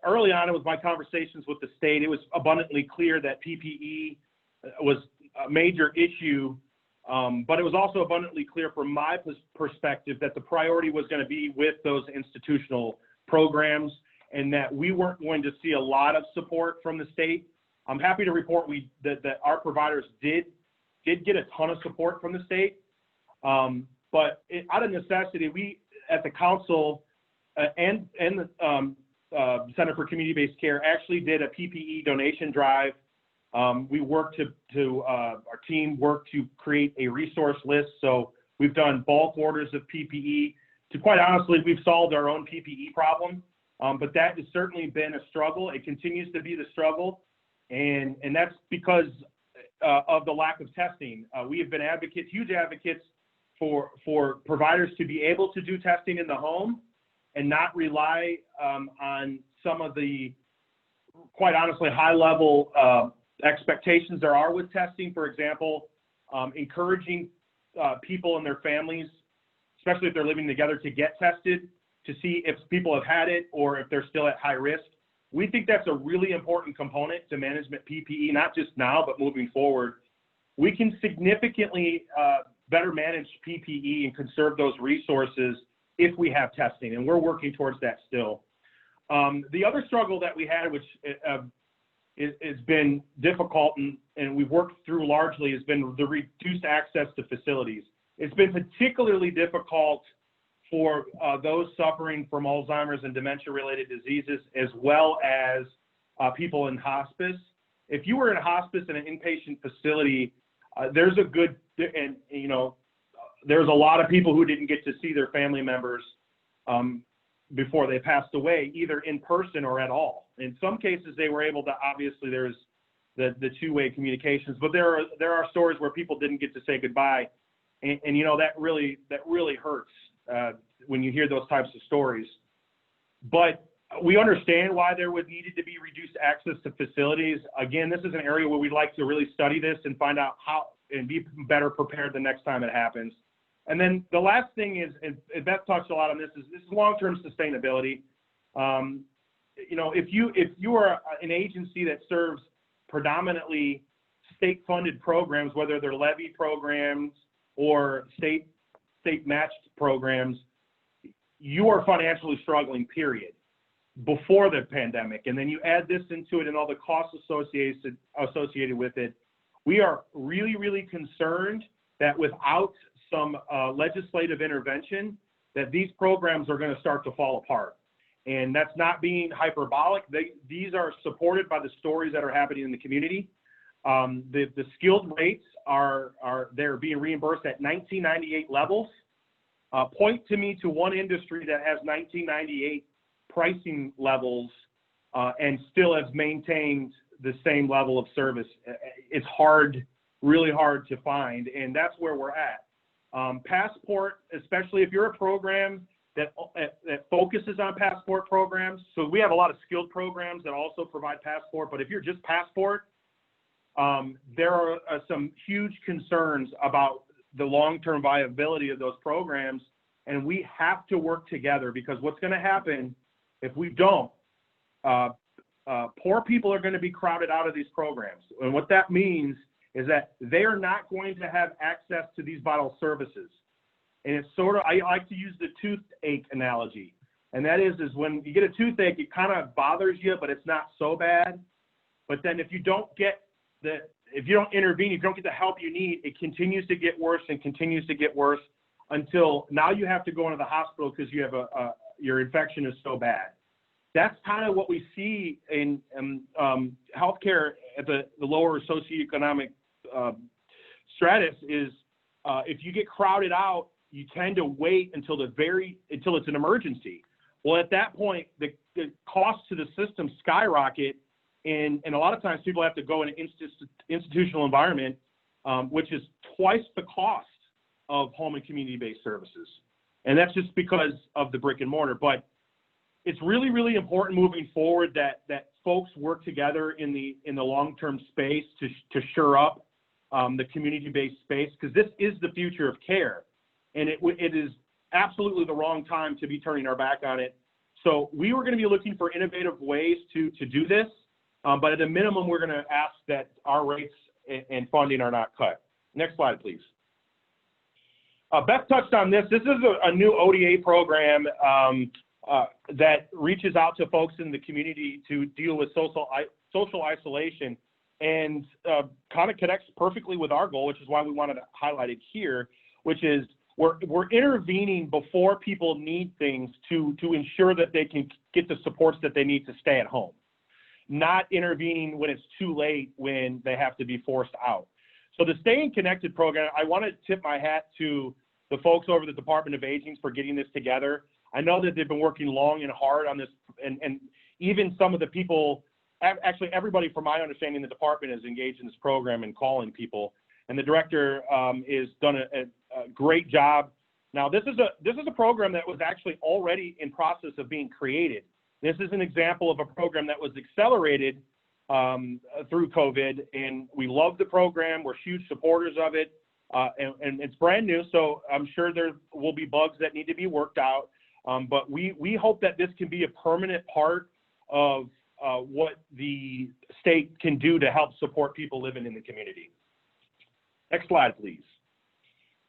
Early on, it was my conversations with the state. It was abundantly clear that PPE was a major issue, but it was also abundantly clear from my perspective that the priority was going to be with those institutional programs and that we weren't going to see a lot of support from the state. I'm happy to report that our providers did get a ton of support from the state, but out of necessity, we at the council and the Center for Community-Based Care actually did a PPE donation drive. We worked our team worked to create a resource list. So we've done bulk orders of PPE. To quite honestly, we've solved our own PPE problem, but that has certainly been a struggle. It continues to be the struggle. And that's because of the lack of testing. We have been huge advocates for providers to be able to do testing in the home and not rely on some of the, quite honestly, high-level expectations there are with testing. For example, encouraging people and their families, especially if they're living together, to get tested to see if people have had it or if they're still at high risk. We think that's a really important component to management PPE, not just now, but moving forward. We can significantly better manage PPE and conserve those resources if we have testing, and we're working towards that still. The other struggle that we had, which has been difficult and we've worked through largely, has been the reduced access to facilities. It's been particularly difficult for those suffering from Alzheimer's and dementia-related diseases, as well as people in hospice. If you were in a hospice in an inpatient facility, there's a lot of people who didn't get to see their family members before they passed away, either in person or at all. In some cases, they were able to, obviously there's the two-way communications, but there are stories where people didn't get to say goodbye. And that really hurts when you hear those types of stories. But we understand why there would needed to be reduced access to facilities. Again, this is an area where we'd like to really study this and find out how and be better prepared the next time it happens. And then the last thing is, and Beth touched a lot on this, is long-term sustainability. If you are an agency that serves predominantly state-funded programs, whether they're levy programs or state matched programs, you are financially struggling, period, before the pandemic. And then you add this into it and all the costs associated with it. We are really, really concerned that without some legislative intervention, that these programs are going to start to fall apart. And that's not being hyperbolic. These are supported by the stories that are happening in the community. The skilled rates they're being reimbursed at 1998 levels. Point to me to one industry that has 1998 pricing levels and still has maintained the same level of service. It's hard, really hard to find, and that's where we're at. Passport, especially if you're a program that focuses on passport programs. So we have a lot of skilled programs that also provide passport, but if you're just passport, there are some huge concerns about the long-term viability of those programs, and we have to work together, because what's going to happen if we don't, poor people are going to be crowded out of these programs. And what that means is that they are not going to have access to these vital services. And it's sort of, I like to use the toothache analogy. And that is when you get a toothache, it kind of bothers you, but it's not so bad. But then if you don't intervene, if you don't get the help you need, it continues to get worse and continues to get worse until now you have to go into the hospital because you have your infection is so bad. That's kind of what we see in healthcare at the lower socioeconomic stratus is if you get crowded out, you tend to wait until it's an emergency. Well, at that point, the costs to the system skyrocket, and a lot of times people have to go in an institutional environment, which is twice the cost of home and community-based services. And that's just because of the brick and mortar. But it's really, really important moving forward that folks work together in the long-term space to shore up the community-based space, because this is the future of care. And it is absolutely the wrong time to be turning our back on it. So we were going to be looking for innovative ways to do this, but at a minimum, we're going to ask that our rates and funding are not cut. Next slide, please. Beth touched on this. This is a new ODA program that reaches out to folks in the community to deal with social isolation, and kind of connects perfectly with our goal, which is why we wanted to highlight it here, which is we're intervening before people need things to ensure that they can get the supports that they need to stay at home, not intervening when it's too late, when they have to be forced out. So the Staying Connected program, I want to tip my hat to the folks over the Department of Aging for getting this together. I know that they've been working long and hard on this, and even some of the people, actually everybody from my understanding, the department is engaged in this program and calling people. And the director has done a great job. Now, this is a program that was actually already in process of being created. This is an example of a program that was accelerated through COVID, and we love the program. We're huge supporters of it, and it's brand new, so I'm sure there will be bugs that need to be worked out. But we hope that this can be a permanent part of what the state can do to help support people living in the community. Next slide, please.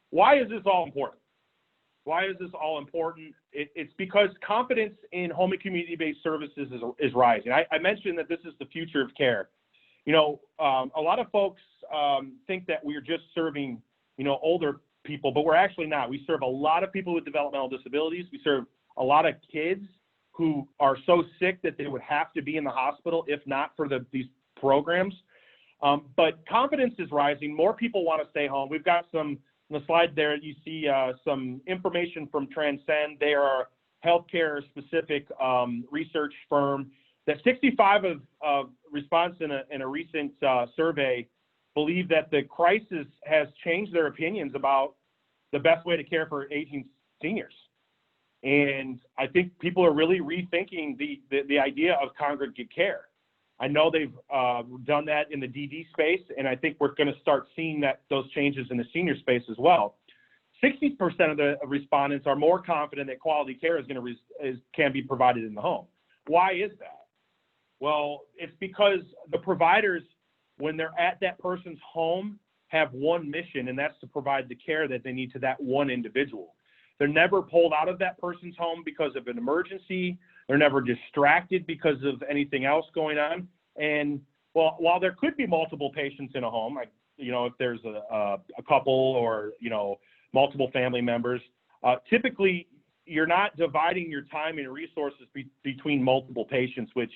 Why is this all important? Why is this all important? It's because confidence in home and community-based services is rising. I mentioned that this is the future of care. You know, a lot of folks think that we're just serving, you know, older people, but we're actually not. We serve a lot of people with developmental disabilities. We serve a lot of kids who are so sick that they would have to be in the hospital if not for these programs. But confidence is rising. More people want to stay home. We've got some, on the slide there, you see some information from Transcend. They are a healthcare specific research firm that 65 of respondents in a recent survey believe that the crisis has changed their opinions about the best way to care for aging seniors. And I think people are really rethinking the idea of congregate care. I know they've done that in the DD space, and I think we're going to start seeing those changes in the senior space as well. 60% of the respondents are more confident that quality care can be provided in the home. Why is that? Well, it's because the providers, when they're at that person's home, have one mission, and that's to provide the care that they need to that one individual. They're never pulled out of that person's home because of an emergency. They're never distracted because of anything else going on. And well, while there could be multiple patients in a home, like, you know, if there's a couple or, you know, multiple family members, typically you're not dividing your time and resources between multiple patients, which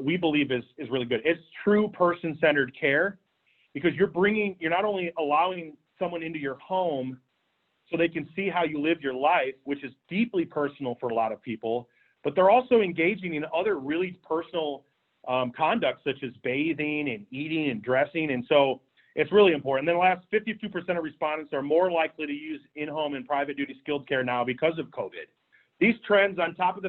we believe is really good. It's true person-centered care because you're not only allowing someone into your home so they can see how you live your life, which is deeply personal for a lot of people, but they're also engaging in other really personal conduct, such as bathing and eating and dressing. And so it's really important. And then the last 52% of respondents are more likely to use in-home and private duty skilled care now because of COVID. These trends, on top of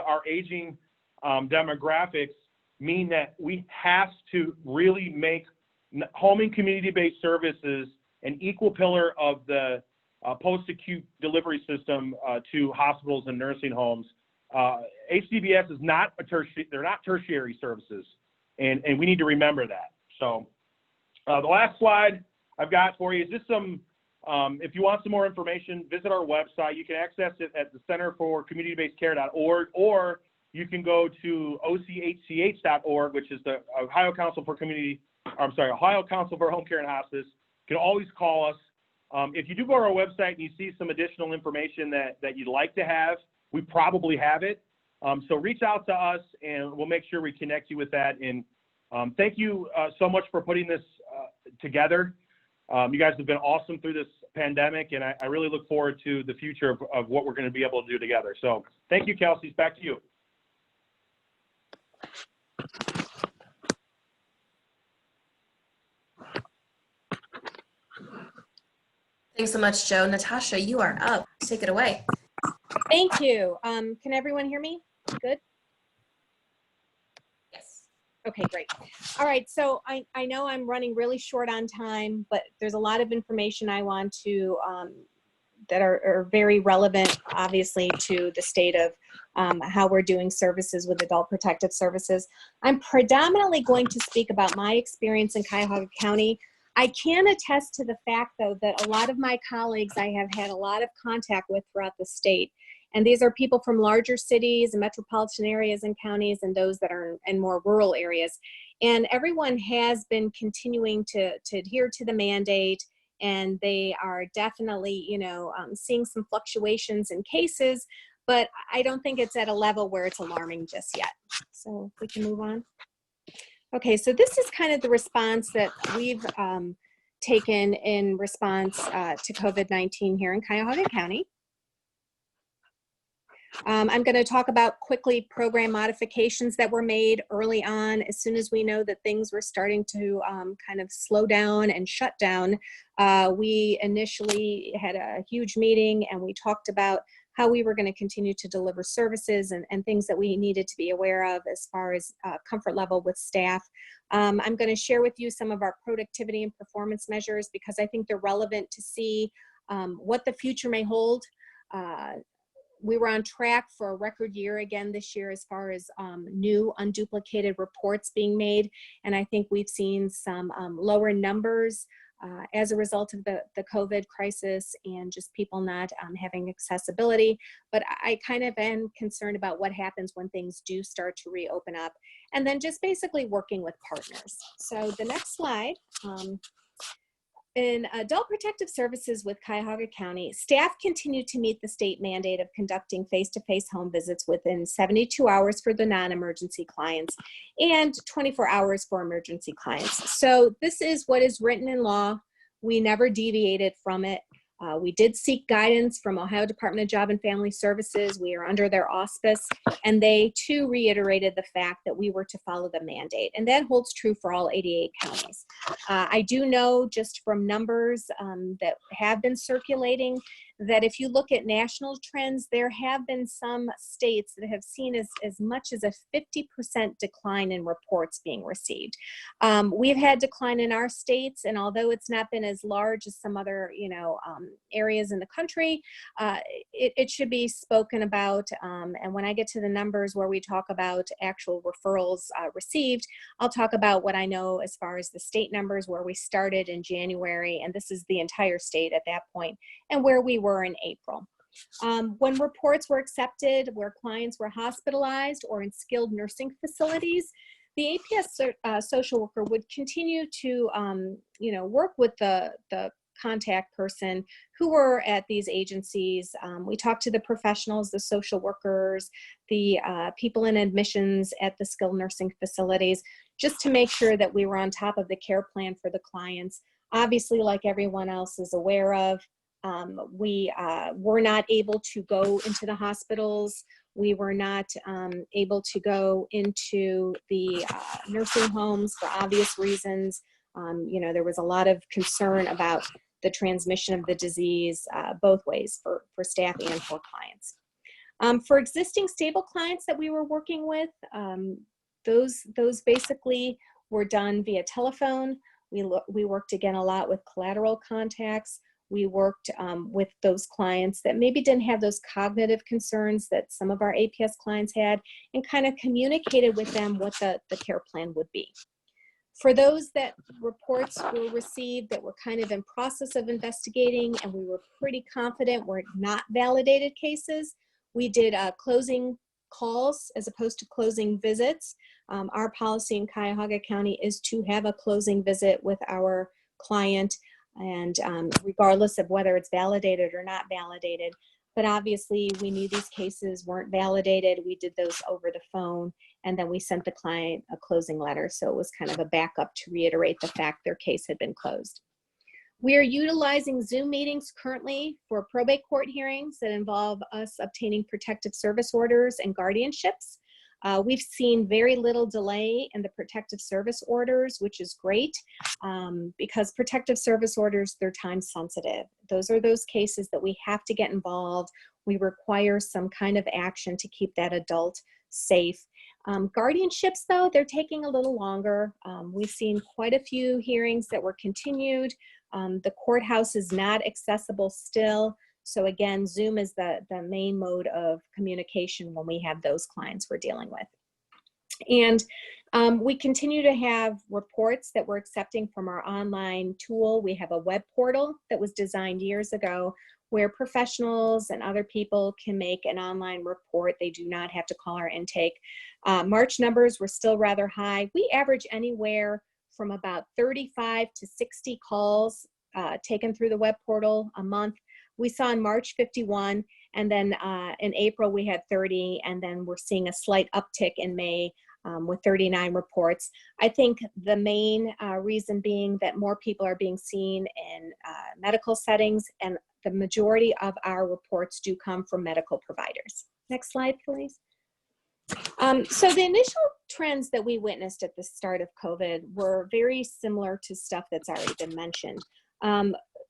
our aging demographics, mean that we have to really make home and community-based services an equal pillar of the post-acute delivery system to hospitals and nursing homes. HDBS is not they're not tertiary services, and we need to remember that. So the last slide I've got for you is just some, if you want some more information, visit our website. You can access it at the Center for Community-Based Care.org, or you can go to ochch.org, which is the Ohio Council for Home Care and Hospice. You can always call us. If you do go to our website and you see some additional information that you'd like to have, we probably have it. So reach out to us and we'll make sure we connect you with that. And thank you so much for putting this together. You guys have been awesome through this pandemic, and I really look forward to the future of what we're going to be able to do together. So thank you, Kelsey. Back to you. Thanks so much, Joe. Natasha, you are up. Take it away. Thank you. Can everyone hear me? Good? Yes. Okay, great. All right, so I know I'm running really short on time, but there's a lot of information I want to, that are very relevant, obviously, to the state of how we're doing services with adult protective services. I'm predominantly going to speak about my experience in Cuyahoga County. I can attest to the fact, though, that a lot of my colleagues I have had a lot of contact with throughout the state. And these are people from larger cities and metropolitan areas and counties, and those that are in more rural areas. And everyone has been continuing to adhere to the mandate, and they are definitely, you know, seeing some fluctuations in cases, but I don't think it's at a level where it's alarming just yet. So if we can move on. Okay, so this is kind of the response that we've taken in response to COVID-19 here in Cuyahoga County. I'm going to talk about quickly program modifications that were made early on. As soon as we know that things were starting to kind of slow down and shut down, we initially had a huge meeting and we talked about how we were going to continue to deliver services and things that we needed to be aware of as far as comfort level with staff. I'm going to share with you some of our productivity and performance measures because I think they're relevant to see what the future may hold. We were on track for a record year again this year as far as new unduplicated reports being made. And I think we've seen some lower numbers as a result of the COVID crisis and just people not having accessibility. But I kind of am concerned about what happens when things do start to reopen up. And then just basically working with partners. So the next slide. In adult protective services with Cuyahoga County, staff continue to meet the state mandate of conducting face-to-face home visits within 72 hours for the non-emergency clients and 24 hours for emergency clients. So this is what is written in law. We never deviated from it. We did seek guidance from Ohio Department of Job and Family Services. We are under their auspice, and they too reiterated the fact that we were to follow the mandate, and that holds true for all 88 counties. I do know just from numbers that have been circulating that if you look at national trends, there have been some states that have seen as much as a 50% decline in reports being received. We've had decline in our states, and although it's not been as large as some other, areas in the country, it should be spoken about. And when I get to the numbers where we talk about actual referrals received, I'll talk about what I know as far as the state numbers, where we started in January, and this is the entire state at that point, and where we were in April. When reports were accepted where clients were hospitalized or in skilled nursing facilities, the APS social worker would continue to work with the contact person who were at these agencies. We talked to the professionals, the social workers, the people in admissions at the skilled nursing facilities, just to make sure that we were on top of the care plan for the clients. Obviously, like everyone else is aware of, we were not able to go into the hospitals. We were not able to go into the nursing homes for obvious reasons. There was a lot of concern about the transmission of the disease both ways for staff and for clients. For existing stable clients that we were working with, those basically were done via telephone. We worked again a lot with collateral contacts. We worked with those clients that maybe didn't have those cognitive concerns that some of our APS clients had, and kind of communicated with them what the care plan would be. For those that reports were received that were kind of in process of investigating and we were pretty confident were not validated cases, we did closing calls as opposed to closing visits. Our policy in Cuyahoga County is to have a closing visit with our client, and regardless of whether it's validated or not validated. But obviously we knew these cases weren't validated. We did those over the phone, and then we sent the client a closing letter. So it was kind of a backup to reiterate the fact their case had been closed. We are utilizing Zoom meetings currently for probate court hearings that involve us obtaining protective service orders and guardianships. We've seen very little delay in the protective service orders, which is great, because protective service orders, they're time sensitive. Those are those cases that we have to get involved. We require some kind of action to keep that adult safe. Guardianships, though, they're taking a little longer. We've seen quite a few hearings that were continued. The courthouse is not accessible still. So again, Zoom is the main mode of communication when we have those clients we're dealing with. And we continue to have reports that we're accepting from our online tool. We have a web portal that was designed years ago where professionals and other people can make an online report. They do not have to call our intake. March numbers were still rather high. We average anywhere from about 35 to 60 calls taken through the web portal a month. We saw in March 51, and then in April we had 30, and then we're seeing a slight uptick in May with 39 reports. I think the main reason being that more people are being seen in medical settings, and the majority of our reports do come from medical providers. Next slide, please. So the initial trends that we witnessed at the start of COVID were very similar to stuff that's already been mentioned.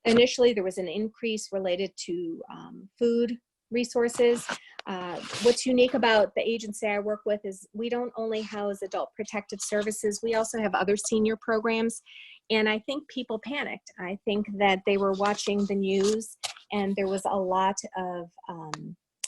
Initially, there was an increase related to food resources. What's unique about the agency I work with is we don't only house adult protective services, we also have other senior programs. And I think people panicked. I think that they were watching the news, and there was a lot of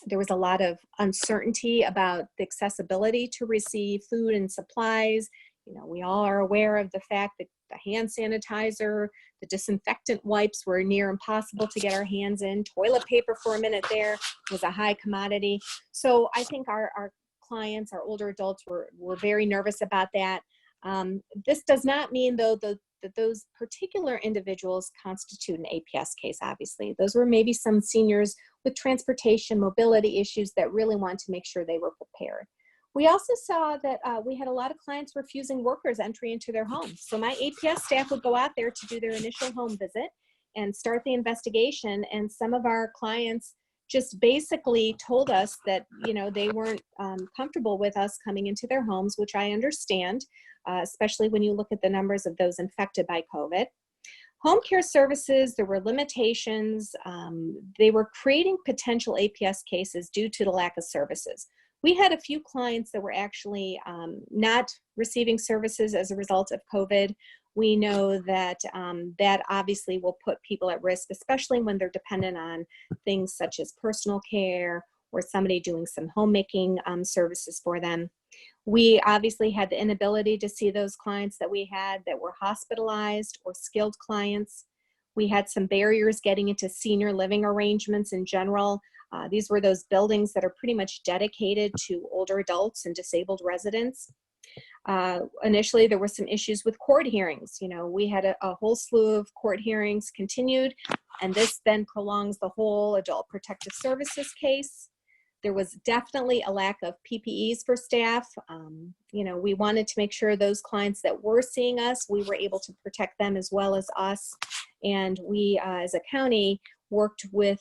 There was a lot of uncertainty about the accessibility to receive food and supplies. You know, we all are aware of the fact that the hand sanitizer, the disinfectant wipes were near impossible to get our hands in. Toilet paper for a minute there was a high commodity. So I think our clients, our older adults were very nervous about that. This does not mean, though, that those particular individuals constitute an APS case, obviously. Those were maybe some seniors with transportation, mobility issues that really want to make sure they were prepared. We also saw that we had a lot of clients refusing workers entry into their homes. So my APS staff would go out there to do their initial home visit and start the investigation. And some of our clients just basically told us that, you know, they weren't comfortable with us coming into their homes, which I understand, especially when you look at the numbers of those infected by COVID. Home care services, there were limitations. They were creating potential APS cases due to the lack of services. We had a few clients that were actually not receiving services as a result of COVID. We know that that obviously will put people at risk, especially when they're dependent on things such as personal care or somebody doing some homemaking services for them. We obviously had the inability to see those clients that we had that were hospitalized or skilled clients. We had some barriers getting into senior living arrangements in general. These were those buildings that are pretty much dedicated to older adults and disabled residents. Initially, there were some issues with court hearings. You know, we had a whole slew of court hearings continued, and this then prolongs the whole adult protective services case. There was definitely a lack of PPEs for staff. You know, we wanted to make sure those clients that were seeing us, we were able to protect them as well as us. And we, as a county, worked with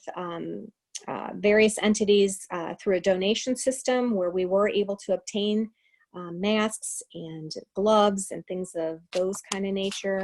various entities through a donation system where we were able to obtain masks and gloves and things of those kind of nature.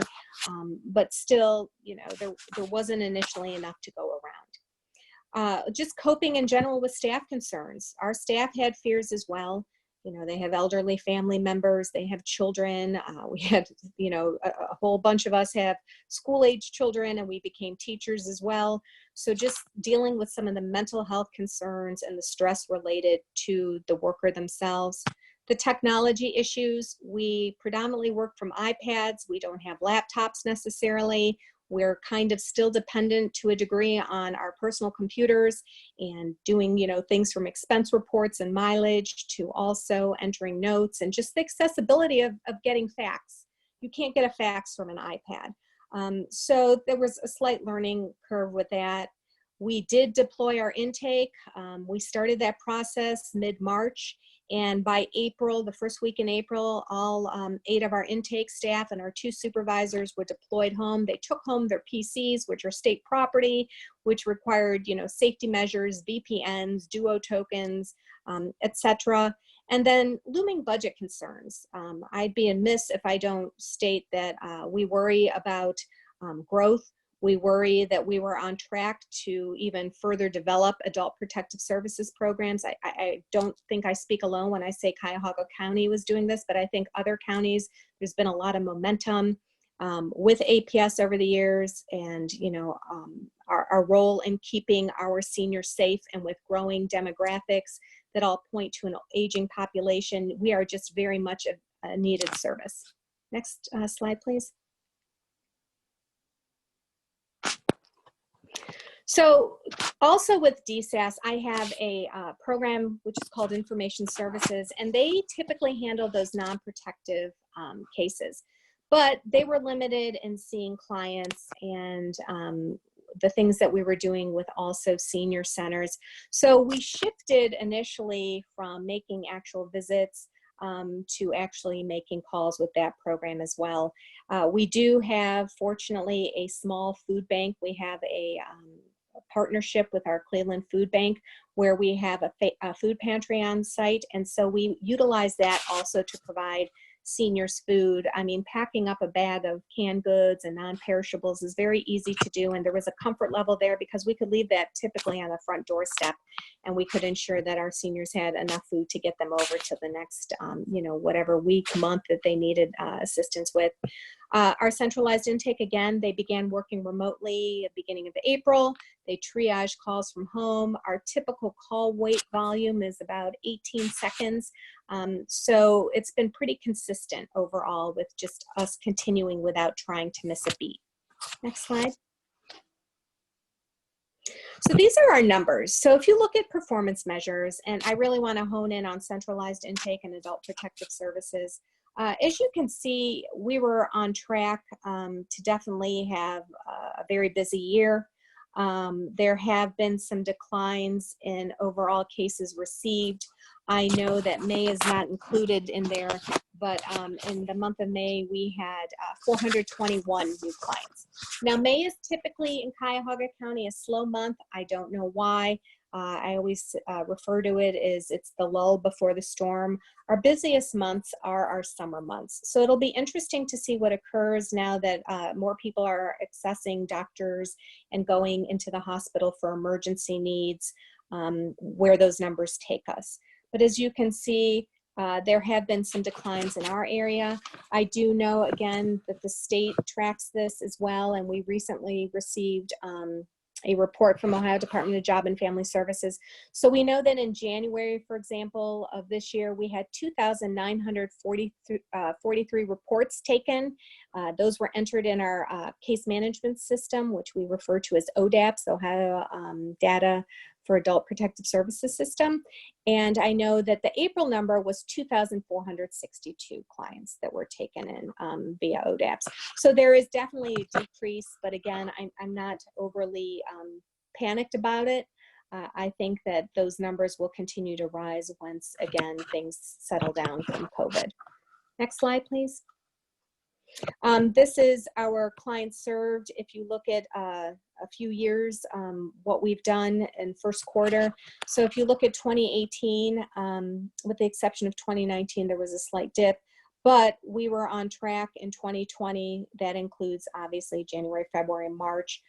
But still, you know, there wasn't initially enough to go around. Just coping in general with staff concerns. Our staff had fears as well. You know, they have elderly family members, they have children. We had, you know, a whole bunch of us have school-age children, and we became teachers as well. So just dealing with some of the mental health concerns and the stress related to the worker themselves. The technology issues, we predominantly work from iPads. We don't have laptops necessarily. We're kind of still dependent to a degree on our personal computers and doing, you know, things from expense reports and mileage to also entering notes and just the accessibility of getting fax. You can't get a fax from an iPad. So there was a slight learning curve with that. We did deploy our intake. We started that process mid-March. And by April, the first week in April, all 8 of our intake staff and our 2 supervisors were deployed home. They took home their PCs, which are state property, which required, you know, safety measures, VPNs, duo tokens, etc. And then looming budget concerns. I'd be amiss if I don't state that we worry about growth. We worry that we were on track to even further develop adult protective services programs. I don't think I speak alone when I say Cuyahoga County was doing this, but I think other counties, there's been a lot of momentum with APS over the years, and, you know, our role in keeping our seniors safe and with growing demographics that all point to an aging population. We are just very much a needed service. Next slide, please. So also with DSAS, I have a program which is called Information Services, and they typically handle those non-protective cases. But they were limited in seeing clients and the things that we were doing with also senior centers. So we shifted initially from making actual visits to actually making calls with that program as well. We do have, fortunately, a small food bank. We have a partnership with our Cleveland Food Bank where we have a food pantry on site. And so we utilize that also to provide seniors food. I mean, packing up a bag of canned goods and non-perishables is very easy to do. And there was a comfort level there because we could leave that typically on the front doorstep, and we could ensure that our seniors had enough food to get them over to the next, you know, whatever week, month that they needed assistance with. Our centralized intake, again, they began working remotely at the beginning of April. They triage calls from home. Our typical call wait volume is about 18 seconds. So it's been pretty consistent overall with just us continuing without trying to miss a beat. Next slide. So these are our numbers. So if you look at performance measures, and I really want to hone in on centralized intake and adult protective services, as you can see, we were on track to definitely have a very busy year. There have been some declines in overall cases received. I know that May is not included in there, but in the month of May, we had 421 new clients. Now, May is typically in Cuyahoga County a slow month. I don't know why. I always refer to it as it's the lull before the storm. Our busiest months are our summer months. So it'll be interesting to see what occurs now that more people are accessing doctors and going into the hospital for emergency needs, where those numbers take us. But as you can see, there have been some declines in our area. I do know, again, that the state tracks this as well, and we recently received a report from Ohio Department of Job and Family Services. So we know that in January, for example, of this year, we had 2,943 reports taken. Those were entered in our case management system, which we refer to as ODAPS, Ohio Data for Adult Protective Services System. And I know that the April number was 2,462 clients that were taken in via ODAPS. So there is definitely a decrease, but again, I'm not overly panicked about it. I think that those numbers will continue to rise once, again, things settle down from COVID. Next slide, please. This is our clients served. If you look at a few years, what we've done in first quarter. So if you look at 2018, with the exception of 2019, there was a slight dip, but we were on track in 2020. That includes obviously January, February, and March.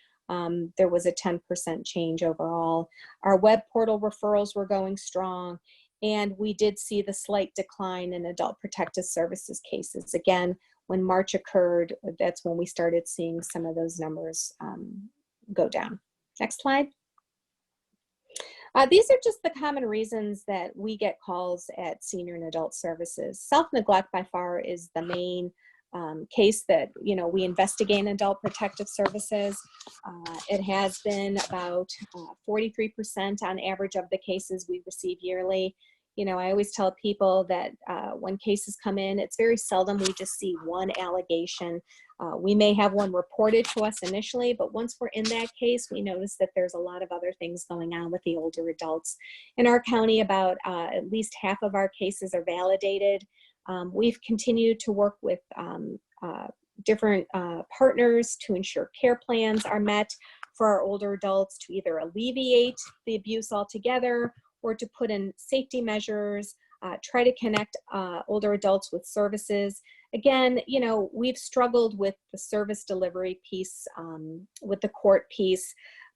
There was a 10% change overall. Our web portal referrals were going strong, and we did see the slight decline in adult protective services cases. Again, when March occurred, that's when we started seeing some of those numbers go down. Next slide. These are just the common reasons that we get calls at senior and adult services. Self-neglect by far is the main case that we investigate in adult protective services. It has been about 43% on average of the cases we receive yearly. I always tell people that when cases come in, it's very seldom we just see one allegation. We may have one reported to us initially, but once we're in that case, we notice that there's a lot of other things going on with the older adults. In our county, about at least half of our cases are validated. We've continued to work with different partners to ensure care plans are met for our older adults to either alleviate the abuse altogether or to put in safety measures, try to connect older adults with services. Again, we've struggled with the service delivery piece, with the court piece,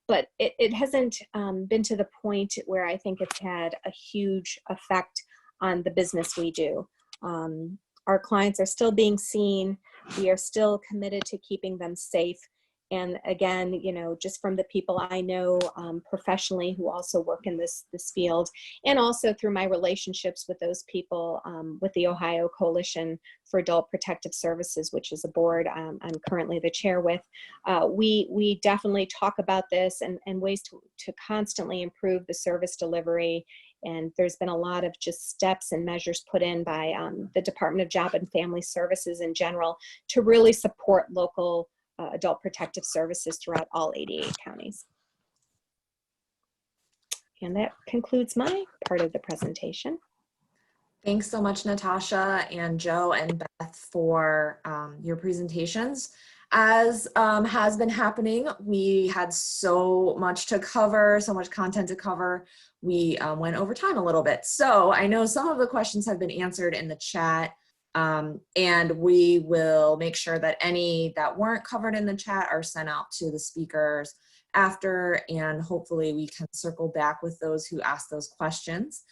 but it hasn't been to the point where I think it's had a huge effect on the business we do. Our clients are still being seen. We are still committed to keeping them safe. And again, just from the people I know professionally who also work in this field, and also through my relationships with those people with the Ohio Coalition for Adult Protective Services, which is a board I'm currently the chair with, we definitely talk about this and ways to constantly improve the service delivery. And there's been a lot of just steps and measures put in by the Department of Job and Family Services in general to really support local adult protective services throughout all 88 counties. And that concludes my part of the presentation. Thanks so much, Natasha and Joe and Beth, for your presentations. As has been happening, we had so much to cover, so much content to cover. We went over time a little bit. So I know some of the questions have been answered in the chat. And we will make sure that any that weren't covered in the chat are sent out to the speakers after, and hopefully we can circle back with those who asked those questions.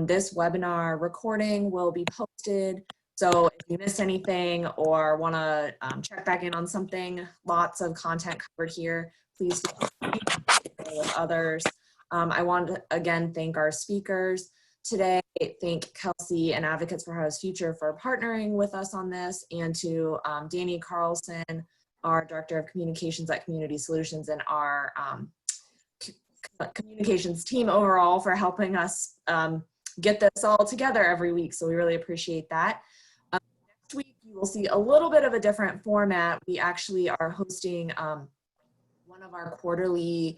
This webinar recording will be posted So if you missed anything or want to check back in on something, lots of content covered here. Please feel free to share with others. I want to again thank our speakers today. Thank Kelsey and Advocates for Ohio's Future for partnering with us on this, and to Danny Carlson, our Director of Communications at Community Solutions, and our communications team overall for helping us get this all together every week. So we really appreciate that. Next week, you will see a little bit of a different format. We actually are hosting one of our quarterly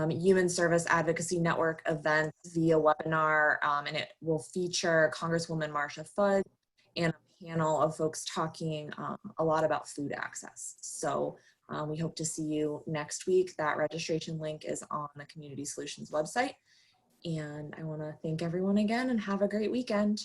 Human Service Advocacy Network events via webinar, and it will feature Congresswoman Marcia Fudge and a panel of folks talking a lot about food access. So we hope to see you next week. That registration link is on the Community Solutions website. And I want to thank everyone again and have a great weekend.